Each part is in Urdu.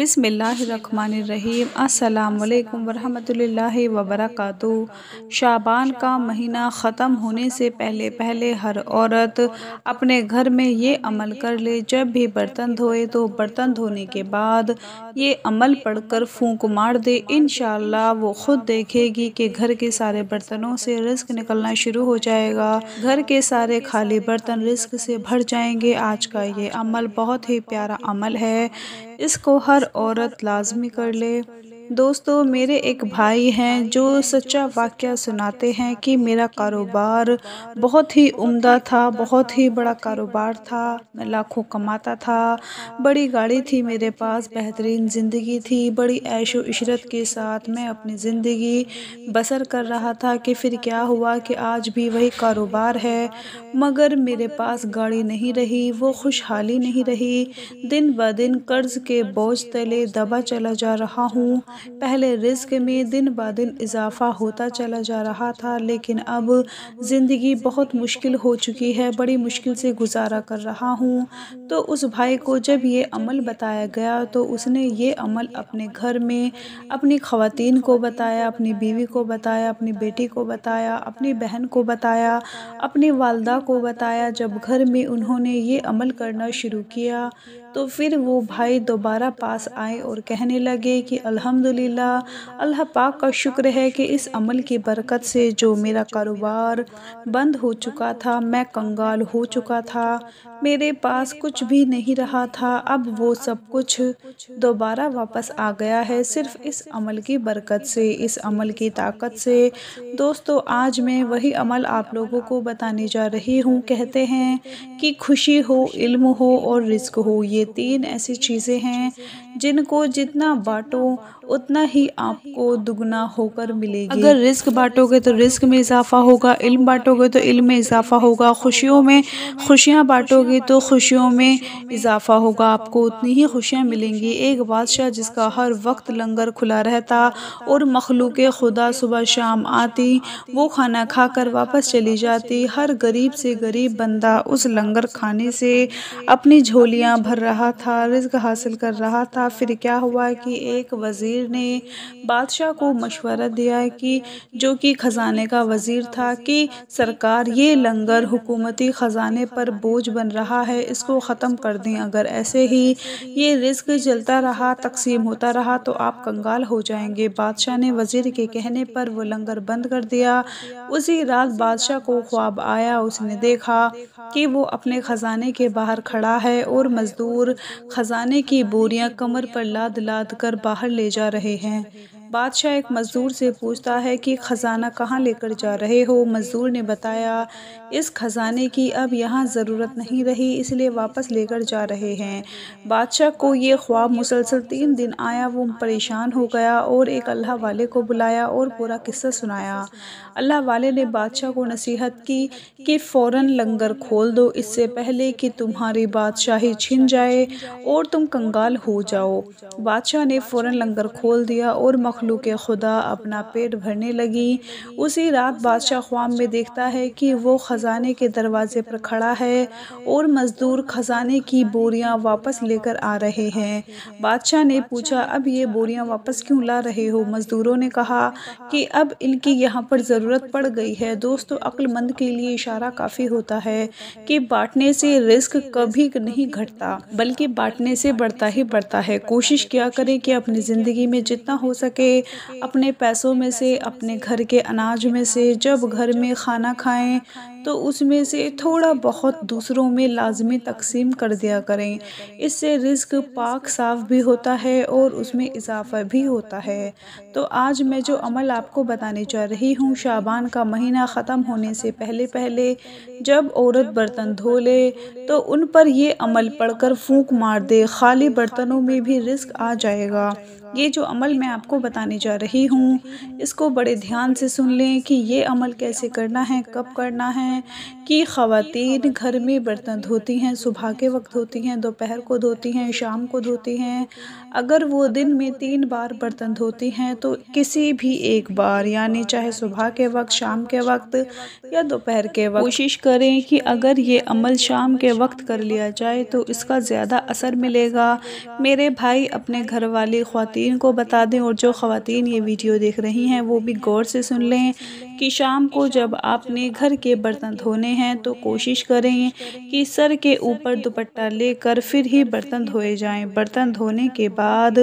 بسم اللہ الرحمن الرحیم۔ السلام علیکم ورحمۃ اللہ وبرکاتہ۔ شعبان کا مہینہ ختم ہونے سے پہلے ہر عورت اپنے گھر میں یہ عمل کر لے، جب بھی برتن دھوئے تو برتن دھونے کے بعد یہ عمل پڑھ کر پھونک مار دے۔ انشاءاللہ وہ خود دیکھے گی کہ گھر کے سارے برتنوں سے رزق نکلنا شروع ہو جائے گا، گھر کے سارے خالی برتن رزق سے بھر جائیں گے۔ آج کا یہ عمل بہت ہی پیارا عمل ہے، اس کو ہر عورت لازمی کر لے۔ دوستو، میرے ایک بھائی ہیں جو سچا واقعہ سناتے ہیں کہ میرا کاروبار بہت ہی عمدہ تھا، بہت ہی بڑا کاروبار تھا، میں لاکھوں کماتا تھا، بڑی گاڑی تھی میرے پاس، بہترین زندگی تھی، بڑی عیش و عشرت کے ساتھ میں اپنی زندگی بسر کر رہا تھا کہ پھر کیا ہوا کہ آج بھی وہی کاروبار ہے، مگر میرے پاس گاڑی نہیں رہی، وہ خوشحالی نہیں رہی، دن بدن قرض کے بوجھ تلے دبا چلا جا رہا ہوں۔ پہلے رزق میں دن بدن اضافہ ہوتا چلا جا رہا تھا، لیکن اب زندگی بہت مشکل ہو چکی ہے، بڑی مشکل سے گزارا کر رہا ہوں۔ تو اس بھائی کو جب یہ عمل بتایا گیا تو اس نے یہ عمل اپنے گھر میں اپنی خواتین کو بتایا، اپنی بیوی کو بتایا، اپنی بیٹی کو بتایا، اپنی بہن کو بتایا، اپنی والدہ کو بتایا۔ جب گھر میں انہوں نے یہ عمل کرنا شروع کیا تو پھر وہ بھائی دوبارہ پاس آئے اور کہنے لگے کہ الحمدللہ، اللہ پاک کا شکر ہے کہ اس عمل کی برکت سے جو میرا کاروبار بند ہو چکا تھا، میں کنگال ہو چکا تھا، میرے پاس کچھ بھی نہیں رہا تھا، اب وہ سب کچھ دوبارہ واپس آ گیا ہے، صرف اس عمل کی برکت سے، اس عمل کی طاقت سے۔ دوستو، آج میں وہی عمل آپ لوگوں کو بتانے جا رہی ہوں۔ کہتے ہیں کہ خوشی ہو، علم ہو اور رزق ہو، یہ تین ایسی چیزیں ہیں جن کو جتنا بانٹو اتنا ہی آپ کو دگنا ہو کر ملے گی۔ اگر رزق بانٹو گے تو رزق میں اضافہ ہوگا، علم بانٹو گے تو علم میں اضافہ ہوگا، خوشیاں بانٹو گے تو خوشیوں میں اضافہ ہوگا، آپ کو اتنی ہی خوشیاں ملیں گی۔ ایک بادشاہ جس کا ہر وقت لنگر کھلا رہتا اور مخلوق خدا صبح شام آتی، وہ کھانا کھا کر واپس چلی جاتی، ہر غریب سے غریب بندہ اس لنگر کھانے سے اپنی جھولیاں بھر رہا تھا، رزق حاصل کر رہا تھا۔ پھر کیا ہوا کہ ایک وزیر نے بادشاہ کو مشورہ دیا کہ جو کہ خزانے کا وزیر تھا کہ سرکار، یہ لنگر حکومتی خزانے پر بوجھ بن رہا ہے، اس کو ختم کر دیں، اگر ایسے ہی یہ رزق چلتا رہا، تقسیم ہوتا رہا تو آپ کنگال ہو جائیں گے۔ بادشاہ نے وزیر کے کہنے پر وہ لنگر بند کر دیا۔ اسی رات بادشاہ کو خواب آیا، اس نے دیکھا کہ وہ اپنے خزانے کے باہر کھڑا ہے اور مزدور خزانے کی بوریاں کمر پر لاد لاد کر باہر لے جا رہے ہیں۔ بادشاہ ایک مزدور سے پوچھتا ہے کہ خزانہ کہاں لے کر جا رہے ہو؟ مزدور نے بتایا، اس خزانے کی اب یہاں ضرورت نہیں رہی، اس لیے واپس لے کر جا رہے ہیں۔ بادشاہ کو یہ خواب مسلسل 3 دن آیا، وہ پریشان ہو گیا اور ایک اللہ والے کو بلایا اور پورا قصہ سنایا۔ اللہ والے نے بادشاہ کو نصیحت کی کہ فوراً لنگر کھول دو، اس سے پہلے کہ تمہاری بادشاہی چھن جائے اور تم کنگال ہو جاؤ۔ بادشاہ نے فوراً لنگر کھول دیا اور مخلوق خدا اپنا پیٹ بھرنے لگی۔ اسی رات بادشاہ خواب میں دیکھتا ہے کہ وہ خزانے کے دروازے پر کھڑا ہے اور مزدور خزانے کی بوریاں واپس لے کر آ رہے ہیں۔ بادشاہ نے پوچھا، اب یہ بوریاں واپس کیوں لا رہے ہو؟ مزدوروں نے کہا کہ اب ان کی یہاں پر ضرورت پڑ گئی ہے۔ دوستو، عقل مند کے لیے اشارہ کافی ہوتا ہے کہ بانٹنے سے رزق کبھی نہیں گھٹتا، بلکہ بانٹنے سے بڑھتا ہی بڑھتا ہے۔ کوشش کیا کریں کہ اپنی زندگی میں جتنا ہو سکے اپنے پیسوں میں سے، اپنے گھر کے اناج میں سے، جب گھر میں کھانا کھائیں تو اس میں سے تھوڑا بہت دوسروں میں لازمی تقسیم کر دیا کریں، اس سے رزق پاک صاف بھی ہوتا ہے اور اس میں اضافہ بھی ہوتا ہے۔ تو آج میں جو عمل آپ کو بتانے جا رہی ہوں، شعبان کا مہینہ ختم ہونے سے پہلے جب عورت برتن دھو لے تو ان پر یہ عمل پڑھ کر پھونک مار دے، خالی برتنوں میں بھی رزق آ جائے گا۔ یہ جو عمل میں آپ کو بتانے جا رہی ہوں، اس کو بڑے دھیان سے سن لیں کہ یہ عمل کیسے کرنا ہے، کب کرنا ہے ہے کہ خواتین گھر میں برتن دھوتی ہیں، صبح کے وقت دھوتی ہیں، دوپہر کو دھوتی ہیں، شام کو دھوتی ہیں۔ اگر وہ دن میں 3 بار برتن دھوتی ہیں تو کسی بھی ایک بار، یعنی چاہے صبح کے وقت، شام کے وقت یا دوپہر کے وقت، کوشش کریں کہ اگر یہ عمل شام کے وقت کر لیا جائے تو اس کا زیادہ اثر ملے گا۔ میرے بھائی اپنے گھر والی خواتین کو بتا دیں، اور جو خواتین یہ ویڈیو دیکھ رہی ہیں وہ بھی غور سے سن لیں کہ شام کو جب آپ نے گھر کے برتن دھونے ہیں تو کوشش کریں کہ سر کے اوپر دوپٹہ لے کر پھر ہی برتن دھوئے جائیں۔ برتن دھونے کے بعد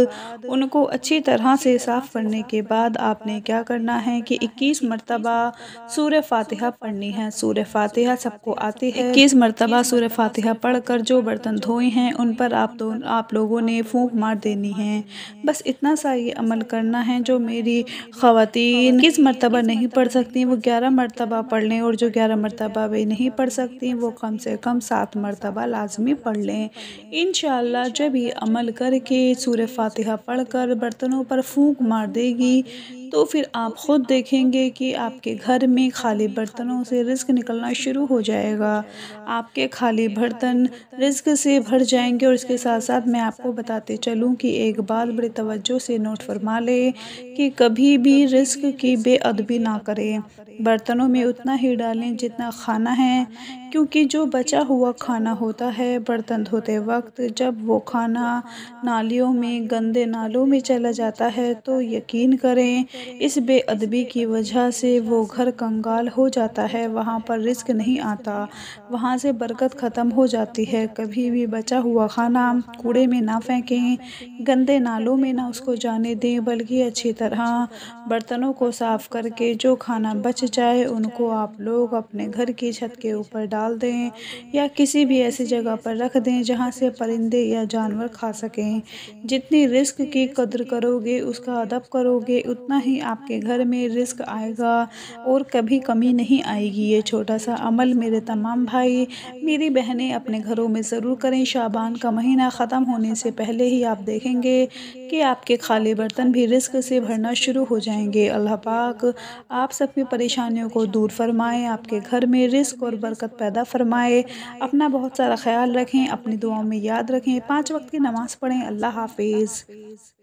ان کو اچھی طرح سے صاف کرنے کے بعد آپ نے کیا کرنا ہے کہ 21 مرتبہ سورہ فاتحہ پڑھنی ہے۔ سورہ فاتحہ سب کو آتی ہے۔ 21 مرتبہ سورہ فاتحہ پڑھ کر جو برتن دھوئے ہیں ان پر آپ لوگوں نے پھونک مار دینی ہے۔ بس اتنا سا یہ عمل کرنا ہے۔ جو میری خواتین 21 مرتبہ نہیں پڑھ سکتی وہ 11 مرتبہ پڑھ لیں، اور جو 11 مرتبہ بھی نہیں پڑھ سکتی وہ کم سے کم 7 مرتبہ لازمی پڑھ لیں۔ انشاءاللہ جب یہ عمل کر کے سورہ فاتحہ پڑھ کر برتنوں پر پھونک مار دے گی تو پھر آپ خود دیکھیں گے کہ آپ کے گھر میں خالی برتنوں سے رزق نکلنا شروع ہو جائے گا۔ آپ کے خالی برتن رزق سے بھر جائیں گے۔ اور اس کے ساتھ ساتھ میں آپ کو بتاتے چلوں کہ ایک بات بڑی توجہ سے نوٹ فرما لیں کہ کبھی بھی رزق کی بے ادبی نہ کریں۔ برتنوں میں اتنا ہی ڈالیں جتنا کھانا ہے، کیونکہ جو بچا ہوا کھانا ہوتا ہے برتن دھوتے وقت جب وہ کھانا نالیوں میں، گندے نالوں میں چلا جاتا ہے تو یقین کریں اس بے ادبی کی وجہ سے وہ گھر کنگال ہو جاتا ہے، وہاں پر رزق نہیں آتا، وہاں سے برکت ختم ہو جاتی ہے۔ کبھی بھی بچا ہوا کھانا کوڑے میں نہ پھینکیں، گندے نالوں میں نہ اس کو جانے دیں، بلکہ اچھی طرح برتنوں کو صاف کر کے جو کھانا بچ جائے ان کو آپ لوگ اپنے گھر کی چھت کے اوپر ڈال دیں یا کسی بھی ایسی جگہ پر رکھ دیں جہاں سے پرندے یا جانور کھا سکیں۔ جتنی رزق کی قدر کرو گے، اس کا ادب کرو گے، اتنا ہی آپ کے گھر میں رزق آئے گا اور کبھی کمی نہیں آئے گی۔ یہ چھوٹا سا عمل میرے تمام بھائی میری بہنیں اپنے گھروں میں ضرور کریں۔ شعبان کا مہینہ ختم ہونے سے پہلے ہی آپ دیکھیں گے کہ آپ کے خالی برتن بھی رزق سے بھرنا شروع ہو جائیں گے۔ اللہ پاک آپ سب کی پریشانیوں کو دور فرمائے، آپ کے گھر میں رزق اور برکت پیدا فرمائے۔ اپنا بہت سارا خیال رکھیں، اپنی دعاؤں میں یاد رکھیں، 5 وقت کی نماز پڑھیں۔ اللہ حافظ۔